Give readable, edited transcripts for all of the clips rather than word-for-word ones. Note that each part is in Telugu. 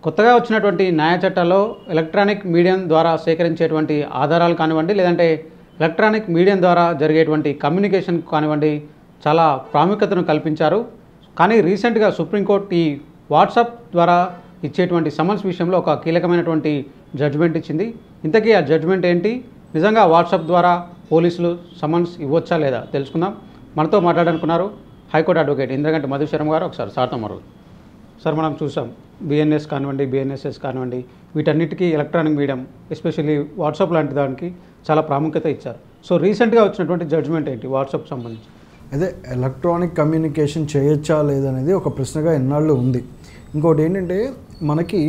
కొత్తగా వచ్చినటువంటి న్యాయ చట్టాల్లో ఎలక్ట్రానిక్ మీడియం ద్వారా సేకరించేటువంటి ఆధారాలు కానివ్వండి, లేదంటే ఎలక్ట్రానిక్ మీడియం ద్వారా జరిగేటువంటి కమ్యూనికేషన్ కానివ్వండి, చాలా ప్రాముఖ్యతను కల్పించారు. కానీ రీసెంట్గా సుప్రీంకోర్టు ఈ వాట్సాప్ ద్వారా ఇచ్చేటువంటి సమన్స్ విషయంలో ఒక కీలకమైనటువంటి జడ్జిమెంట్ ఇచ్చింది. ఇంతకీ ఆ జడ్జిమెంట్ ఏంటి, నిజంగా వాట్సాప్ ద్వారా పోలీసులు సమన్స్ ఇవ్వచ్చా లేదా తెలుసుకుందాం. మనతో మాట్లాడాలనుకున్నారు హైకోర్టు అడ్వకేట్ ఇంద్రగంటి మధుశరం గారు. ఒకసారి సార్తో మరో సార్, మనం చూసాం బిఎన్ఎస్ కానివ్వండి, బిఎన్ఎస్ఎస్ కానివ్వండి, వీటన్నిటికీ ఎలక్ట్రానిక్ మీడియం ఎస్పెషల్లీ వాట్సాప్ లాంటి దానికి చాలా ప్రాముఖ్యత ఇచ్చారు. సో రీసెంట్గా వచ్చినటువంటి జడ్జిమెంట్ ఏంటి వాట్సాప్ సంబంధించి? అదే ఎలక్ట్రానిక్ కమ్యూనికేషన్ చేయొచ్చా లేదనేది ఒక ప్రశ్నగా ఎన్నాళ్ళు ఉంది. ఇంకోటి ఏంటంటే, మనకి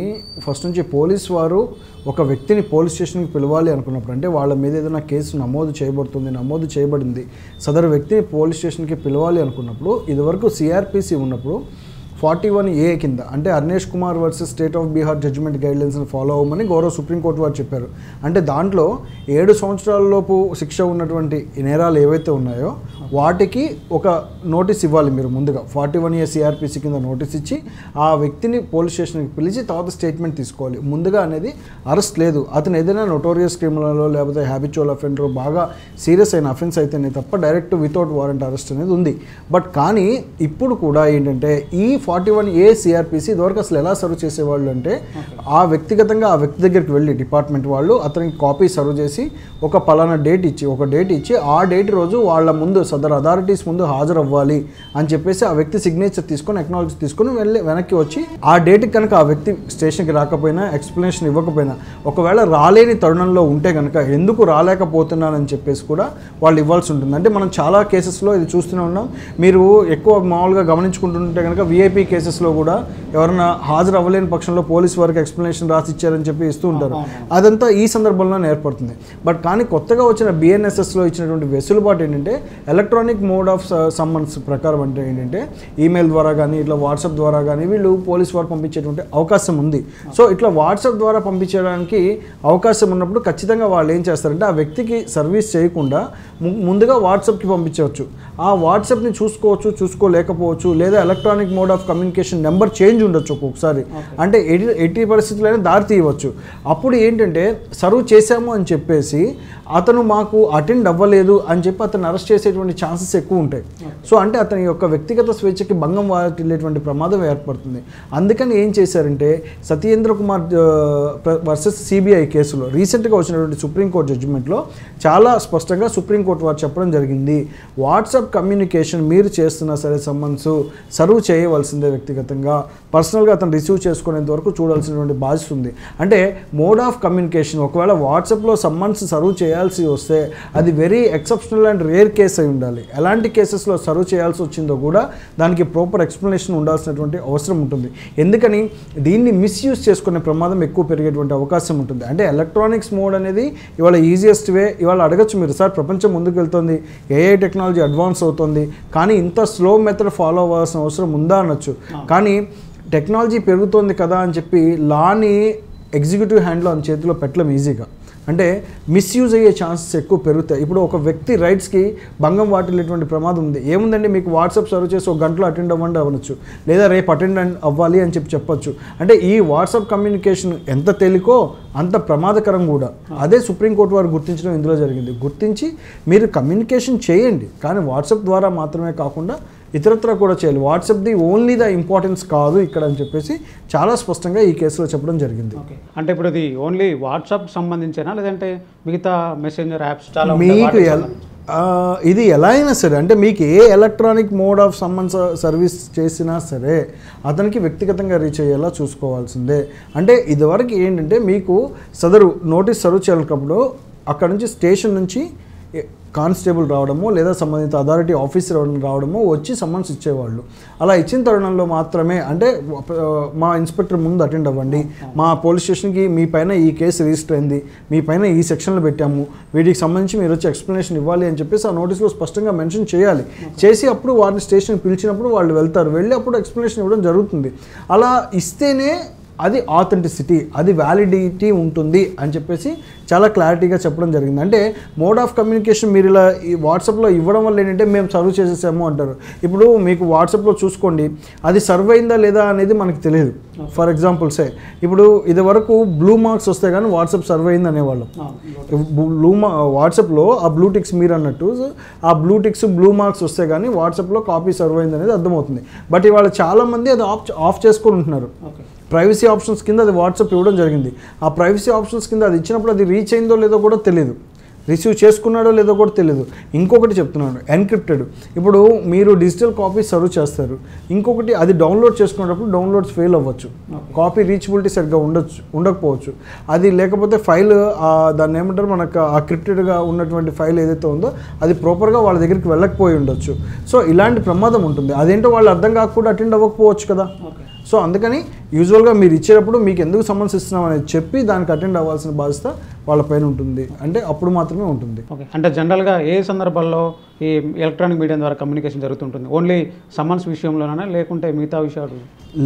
ఫస్ట్ నుంచి పోలీస్ వారు ఒక వ్యక్తిని పోలీస్ స్టేషన్కి పిలవాలి అనుకున్నప్పుడు, అంటే వాళ్ళ మీద ఏదైనా కేసు నమోదు చేయబడింది, సదరు వ్యక్తిని పోలీస్ స్టేషన్కి పిలవాలి అనుకున్నప్పుడు, ఇదివరకు సిఆర్పిసి ఉన్నప్పుడు 41A కింద, అంటే Arnesh Kumar versus state of Bihar judgement గైడ్లైన్స్ని ఫాలో అవ్వమని గౌరవ సుప్రీంకోర్టు వారు చెప్పారు. అంటే దాంట్లో 7 సంవత్సరాలలోపు శిక్ష ఉన్నటువంటి నేరాలు ఏవైతే ఉన్నాయో వాటికి ఒక నోటీస్ ఇవ్వాలి. మీరు ముందుగా 41A సిఆర్పిసి కింద నోటీస్ ఇచ్చి ఆ వ్యక్తిని పోలీస్ స్టేషన్కి పిలిచి తర్వాత స్టేట్మెంట్ తీసుకోవాలి. ముందుగా అనేది అరెస్ట్ లేదు. అతను ఏదైనా నోటోరియస్ క్రిమినల్లో లేకపోతే హ్యాబిచువల్ అఫెండర్ బాగా సీరియస్ అయిన అఫెన్స్ అయితేనే తప్ప డైరెక్ట్ వితౌట్ వారెంట్ అరెస్ట్ అనేది ఉంది. బట్ కానీ ఇప్పుడు కూడా ఏంటంటే ఈ 41A సిఆర్పిసి ఇదివరకు అసలు ఎలా సర్వ్ చేసేవాళ్ళు అంటే, ఆ వ్యక్తిగతంగా ఆ వ్యక్తి దగ్గరికి వెళ్ళి డిపార్ట్మెంట్ వాళ్ళు అతనికి కాపీ సర్వ్ చేసి ఒక పలానా డేట్ ఇచ్చి ఆ డేట్ రోజు వాళ్ళ ముందు సదర్ అథారిటీస్ ముందు హాజరు అవ్వాలి అని చెప్పేసి ఆ వ్యక్తి సిగ్నేచర్ తీసుకొని అక్నాలజీ తీసుకొని వెనక్కి వచ్చి ఆ డేట్కి కనుక ఆ వ్యక్తి స్టేషన్కి రాకపోయినా, ఎక్స్ప్లెనేషన్ ఇవ్వకపోయినా, ఒకవేళ రాలేని తరుణంలో ఉంటే కనుక ఎందుకు రాలేకపోతున్నానని చెప్పేసి కూడా వాళ్ళు ఇవ్వాల్సి ఉంటుంది. అంటే మనం చాలా కేసెస్లో ఇది చూస్తూనే ఉన్నాం. మీరు ఎక్కువ మామూలుగా గమనించుకుంటుంటే కనుక విఐపి కేసెస్లో కూడా ఎవరైనా హాజరు అవ్వలేని పక్షంలో పోలీస్ వారికి ఎక్స్ప్లెనేషన్ రాసి ఇచ్చారని చెప్పి ఇస్తూ ఉంటారు. అదంతా ఈ సందర్భంలో ఏర్పడుతుంది. బట్ కానీ కొత్తగా వచ్చిన బిఎన్ఎస్ఎస్లో ఇచ్చినటువంటి వెసులుబాటు ఏంటంటే, ఎలక్ట్రానిక్ మోడ్ ఆఫ్ సమ్మన్స్ ప్రకారం అంటే ఏంటంటే, ఈమెయిల్ ద్వారా కానీ ఇట్లా వాట్సాప్ ద్వారా కానీ వీళ్ళు పోలీస్ వారు పంపించేటువంటి అవకాశం ఉంది. సో ఇట్లా వాట్సాప్ ద్వారా పంపించడానికి అవకాశం ఉన్నప్పుడు ఖచ్చితంగా వాళ్ళు ఏం చేస్తారంటే, ఆ వ్యక్తికి సర్వీస్ చేయకుండా ముందుగా వాట్సాప్కి పంపించవచ్చు. ఆ వాట్సాప్ని చూసుకోలేకపోవచ్చు, లేదా electronic mode of communication number change ఉండొచ్చు ఒక్కొక్కసారి. అంటే ఎట్టి పరిస్థితుల్లో దారి తీయవచ్చు. అప్పుడు ఏంటంటే, సర్వ్ చేశాము అని చెప్పేసి అతను మాకు అటెండ్ అవ్వలేదు అని చెప్పి అతను అరెస్ట్ చేసేటువంటి ఛాన్సెస్ ఎక్కువ ఉంటాయి. సో అంటే అతని యొక్క వ్యక్తిగత స్వేచ్ఛకి భంగం వాటిల్లేటువంటి ప్రమాదం ఏర్పడుతుంది. అందుకని ఏం చేశారంటే, సత్యేంద్ర కుమార్ వర్సెస్ సిబిఐ కేసులో రీసెంట్గా వచ్చినటువంటి సుప్రీంకోర్టు జడ్జిమెంట్లో చాలా స్పష్టంగా సుప్రీంకోర్టు వారు చెప్పడం జరిగింది, వాట్సాప్ కమ్యూనికేషన్ మీరు చేస్తున్నా సరే సమ్మన్స్ సర్వ్ చేయవలసిందే. వ్యక్తిగతంగా పర్సనల్గా అతను రిసీవ్ చేసుకునేంత వరకు చూడాల్సినటువంటి బాధ్యత ఉంది. అంటే మోడ్ ఆఫ్ కమ్యూనికేషన్ ఒకవేళ వాట్సాప్లో సమ్మన్స్ సర్వ్ చేయాల్సి వస్తే అది very exceptional and rare case అయి ఉండాలి. ఎలాంటి కేసెస్లో సర్వ్ చేయాల్సి వచ్చిందో కూడా దానికి ప్రాపర్ ఎక్స్ప్లెనేషన్ ఉండాల్సినటువంటి అవసరం ఉంటుంది. ఎందుకని దీన్ని మిస్యూజ్ చేసుకునే ప్రమాదం ఎక్కువ పెరిగేటువంటి అవకాశం ఉంటుంది. అంటే ఎలక్ట్రానిక్స్ మోడ్ అనేది ఇవాళ ఈజియెస్ట్ వే. ఇవాళ అడగచ్చు మీరు, సార్ ప్రపంచం ముందుకు వెళ్తుంది, ఏఐ టెక్నాలజీ అడ్వాన్స్ అవుతుంది, కానీ ఇంత స్లో మెథడ్ ఫాలో అవ్వాల్సిన అవసరం ఉందా అనొచ్చు. కానీ టెక్నాలజీ పెరుగుతోంది కదా అని చెప్పి లాని ఎగ్జిక్యూటివ్ హ్యాండ్లో అని చేతిలో పెట్టలేం ఈజీగా. అంటే మిస్యూజ్ అయ్యే ఛాన్సెస్ ఎక్కువ పెరుగుతాయి. ఇప్పుడు ఒక వ్యక్తి రైట్స్కి భంగం వాటిల్లేటువంటి ప్రమాదం ఉంది. ఏముందండి, మీకు వాట్సాప్ సర్వ్ చేసి ఒక గంటలో అటెండ్ అవ్వండి అవ్వచ్చు, లేదా రేపు అటెండ్ అవ్వాలి అని చెప్పొచ్చు. అంటే ఈ వాట్సాప్ కమ్యూనికేషన్ ఎంత తేలికో అంత ప్రమాదకరం కూడా. అదే సుప్రీంకోర్టు వారు గుర్తించడం ఇందులో జరిగింది. గుర్తించి మీరు కమ్యూనికేషన్ చేయండి, కానీ వాట్సాప్ ద్వారా మాత్రమే కాకుండా ఇతరత్ర కూడా చేయాలి. వాట్సాప్ది ఓన్లీ ద ఇంపార్టెన్స్ కాదు ఇక్కడ అని చెప్పేసి చాలా స్పష్టంగా ఈ కేసులో చెప్పడం జరిగింది. అంటే ఇప్పుడు ఇది ఓన్లీ వాట్సాప్ సంబంధించేనా, లేదంటే మిగతా మెసెంజర్ యాప్స్ చాలా మీకు ఇది ఎలా అయినా సరే, అంటే మీకు ఏ electronic mode of summons service చేసినా సరే అతనికి వ్యక్తిగతంగా రీచ్ అయ్యేలా చూసుకోవాల్సిందే. అంటే ఇదివరకు ఏంటంటే, మీకు సదరు నోటీస్ సర్వ్ చేయాలన్నప్పుడు అక్కడ నుంచి స్టేషన్ నుంచి కానిస్టేబుల్ రావడము, లేదా సంబంధిత అథారిటీ ఆఫీసర్ రావడము వచ్చి సమ్మన్స్ ఇచ్చేవాళ్ళు. అలా ఇచ్చిన తరుణంలో మాత్రమే, అంటే మా ఇన్స్పెక్టర్ ముందు అటెండ్ అవ్వండి, మా పోలీస్ స్టేషన్కి మీ పైన ఈ కేసు రిజిస్టర్ అయింది, మీ పైన ఈ సెక్షన్లు పెట్టాము, వీటికి సంబంధించి మీరు వచ్చి ఎక్స్ప్లెనేషన్ ఇవ్వాలి అని చెప్పేసి ఆ నోటీస్లో స్పష్టంగా మెన్షన్ చేయాలి. చేసి అప్పుడు వారిని స్టేషన్కి పిలిచినప్పుడు వాళ్ళు వెళ్తారు, వెళ్ళి అప్పుడు ఎక్స్ప్లెనేషన్ ఇవ్వడం జరుగుతుంది. అలా ఇస్తేనే అది ఆథెంటిసిటీ, అది వ్యాలిడిటీ ఉంటుంది అని చెప్పేసి చాలా క్లారిటీగా చెప్పడం జరిగింది. అంటే మోడ్ ఆఫ్ కమ్యూనికేషన్ మీరు ఇలా ఈ వాట్సాప్లో ఇవ్వడం వల్ల ఏంటంటే మేము సర్వ్ చేసేసాము అంటారు. ఇప్పుడు మీకు వాట్సాప్లో చూసుకోండి, అది సర్వ్ అయిందా లేదా అనేది మనకు తెలియదు. ఫర్ ఎగ్జాంపుల్ సే ఇప్పుడు ఇది వరకు బ్లూ మార్క్స్ వస్తే కానీ వాట్సాప్ సర్వ్ అయింది అనేవాళ్ళం. వాట్సాప్లో ఆ బ్లూ టిక్స్ మీరు అన్నట్టు ఆ బ్లూ టిక్స్ బ్లూ మార్క్స్ వస్తే కానీ వాట్సాప్లో కాపీ సర్వ్ అయింది అనేది అర్థమవుతుంది. బట్ ఇవాళ చాలామంది అది ఆఫ్ చేసుకొని ఉంటున్నారు. ప్రైవసీ ఆప్షన్స్ కింద అది వాట్సాప్ ఇవ్వడం జరిగింది. ఆ ప్రైవసీ ఆప్షన్స్ కింద అది ఇచ్చినప్పుడు అది రీచ్ అయిందో లేదో కూడా తెలియదు, రిసీవ్ చేసుకున్నాడో లేదో కూడా తెలియదు. ఇంకొకటి చెప్తున్నాను, ఎన్క్రిప్టెడ్. ఇప్పుడు మీరు డిజిటల్ కాపీ సర్వ్ చేస్తారు, ఇంకొకటి అది డౌన్లోడ్ చేసుకునేటప్పుడు డౌన్లోడ్స్ ఫెయిల్ అవ్వచ్చు, కాపీ రీచబిలిటీ సరిగ్గా ఉండకపోవచ్చు. అది లేకపోతే ఫైల్ దాన్ని ఏమంటారు మనకు ఆ క్రిప్టెడ్గా ఉన్నటువంటి ఫైల్ ఏదైతే ఉందో అది ప్రాపర్గా వాళ్ళ దగ్గరికి వెళ్ళకపోయి ఉండొచ్చు. సో ఇలాంటి ప్రమాదం ఉంటుంది. అదేంటో వాళ్ళు అర్థం కాకుండా అటెండ్ అవ్వకపోవచ్చు కదా. సో అందుకని యూజువల్గా మీరు ఇచ్చేటప్పుడు మీకు ఎందుకు సమన్స్ ఇస్తున్నాం అనేది చెప్పి దానికి అటెండ్ అవ్వాల్సిన బాధ్యత వాళ్ళపైన ఉంటుంది. అంటే అప్పుడు మాత్రమే ఉంటుంది. ఓకే, అంటే జనరల్గా ఏ సందర్భాల్లో ఈ ఎలక్ట్రానిక్ మీడియం ద్వారా కమ్యూనికేషన్ జరుగుతుంటుంది? ఓన్లీ సమన్స్ విషయంలోనా లేకుంటే మిగతా విషయాలు?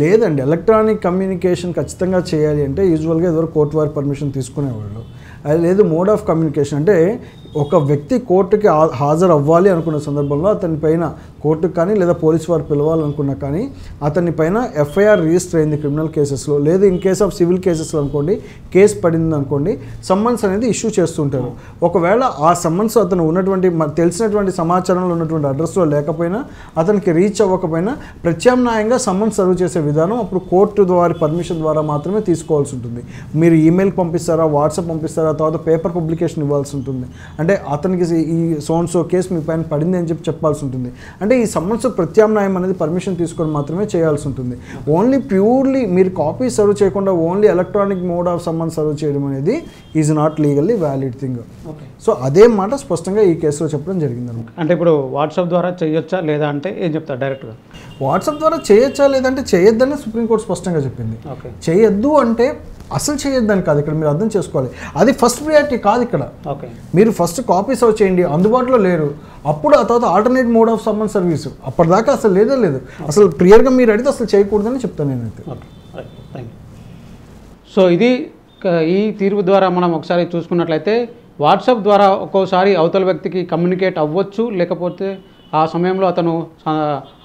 లేదండి, ఎలక్ట్రానిక్ కమ్యూనికేషన్ ఖచ్చితంగా చేయాలి అంటే యూజువల్గా ఏదో కోర్టు వారి పర్మిషన్ తీసుకునేవాళ్ళు. అది లేదు మోడ్ ఆఫ్ కమ్యూనికేషన్ అంటే ఒక వ్యక్తి కోర్టుకి హాజరు అవ్వాలి అనుకున్న సందర్భంలో అతని పైన కోర్టుకు కానీ లేదా పోలీసు వారు పిలవాలనుకున్నా కానీ అతని పైన ఎఫ్ఐఆర్ రిజిస్టర్ అయింది క్రిమినల్ కేసెస్లో, లేదా ఇన్ కేస్ ఆఫ్ సివిల్ కేసెస్లో అనుకోండి కేసు పడింది అనుకోండి, సమ్మన్స్ అనేది ఇష్యూ చేస్తుంటారు. ఒకవేళ ఆ సమ్మన్స్ అతను ఉన్నటువంటి తెలిసినటువంటి సమాచారంలో ఉన్నటువంటి అడ్రస్లో లేకపోయినా అతనికి రీచ్ అవ్వకపోయినా ప్రత్యామ్నాయంగా సమ్మన్స్ సర్వ్ చేసే విధానం అప్పుడు కోర్టు ద్వారా పర్మిషన్ ద్వారా మాత్రమే తీసుకోవాల్సి ఉంటుంది. మీరు ఈమెయిల్ పంపిస్తారా, వాట్సాప్ పంపిస్తారా, తర్వాత పేపర్ పబ్లికేషన్ ఇవ్వాల్సి ఉంటుంది. అంటే అతనికి ఈ సోన్సో కేసు మీ పైన పడింది అని చెప్పాల్సి ఉంటుంది. అంటే ఈ సమ్మన్స్ ప్రత్యామ్నాయం అనేది పర్మిషన్ తీసుకొని మాత్రమే చేయాల్సి ఉంటుంది. ఓన్లీ ప్యూర్లీ మీరు కాపీ సర్వ్ చేయకుండా only electronic mode of summons serve చేయడం అనేది is not legally valid thing. So అదే మాట స్పష్టంగా ఈ కేసులో చెప్పడం జరిగింది అనమాట. అంటే ఇప్పుడు వాట్సాప్ ద్వారా చేయొచ్చా లేదా అంటే ఏం చెప్తారు డైరెక్ట్గా? వాట్సాప్ ద్వారా చేయొచ్చా లేదంటే చేయొద్దని సుప్రీంకోర్టు స్పష్టంగా చెప్పింది. చేయొద్దు అంటే అసలు చేయొద్దని కాదు, ఇక్కడ మీరు అర్థం చేసుకోవాలి. అది ఫస్ట్ ప్రియారిటీ కాదు ఇక్కడ. మీరు ఫస్ట్ కాపీ సర్వ్ చేయండి, అందుబాటులో లేరు, అప్పుడు ఆ తర్వాత alternate mode of someone service, అప్పటిదాకా అసలు లేదు అసలు క్లియర్గా మీరు అడిగితే అసలు చేయకూడదని చెప్తాను నేనైతే. సో ఇది ఈ తీర్పు ద్వారా మనం ఒకసారి చూసుకున్నట్లయితే వాట్సాప్ ద్వారా ఒక్కోసారి అవతల వ్యక్తికి కమ్యూనికేట్ అవ్వచ్చు, లేకపోతే ఆ సమయంలో అతను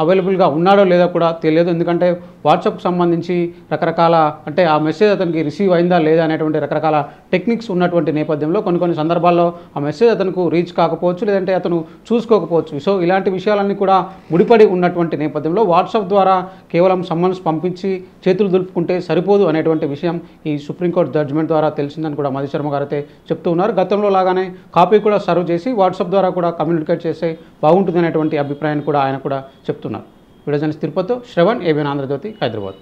అవైలబుల్గా ఉన్నాడో లేదో కూడా తెలియదు. ఎందుకంటే వాట్సాప్కి సంబంధించి రకరకాల అంటే ఆ మెసేజ్ అతనికి రిసీవ్ అయిందా లేదా అనేటువంటి రకరకాల టెక్నిక్స్ ఉన్నటువంటి నేపథ్యంలో కొన్ని సందర్భాల్లో ఆ మెసేజ్ అతనికి రీచ్ కాకపోవచ్చు, లేదంటే అతను చూసుకోకపోవచ్చు. సో ఇలాంటి విషయాలన్నీ కూడా ముడిపడి ఉన్నటువంటి నేపథ్యంలో వాట్సాప్ ద్వారా కేవలం సమ్మన్స్ పంపించి చేతులు దులుపుకుంటే సరిపోదు అనేటువంటి విషయం ఈ సుప్రీంకోర్టు జడ్జిమెంట్ ద్వారా తెలిసిందని కూడా మధు శర్మ గారు అయితే చెప్తూ ఉన్నారు. గతంలో లాగానే కాపీ కూడా సర్వ్ చేసి వాట్సాప్ ద్వారా కూడా కమ్యూనికేట్ చేస్తే బాగుంటుంది అనేటువంటి అభిప్రాయాన్ని కూడా ఆయన కూడా చెప్తున్నారు. వీడియో జర్నలిస్ట్ తిరుపతితో శ్రవణ్, ఏబిఎన్ ఆంధ్రజ్యోతి, హైదరాబాద్.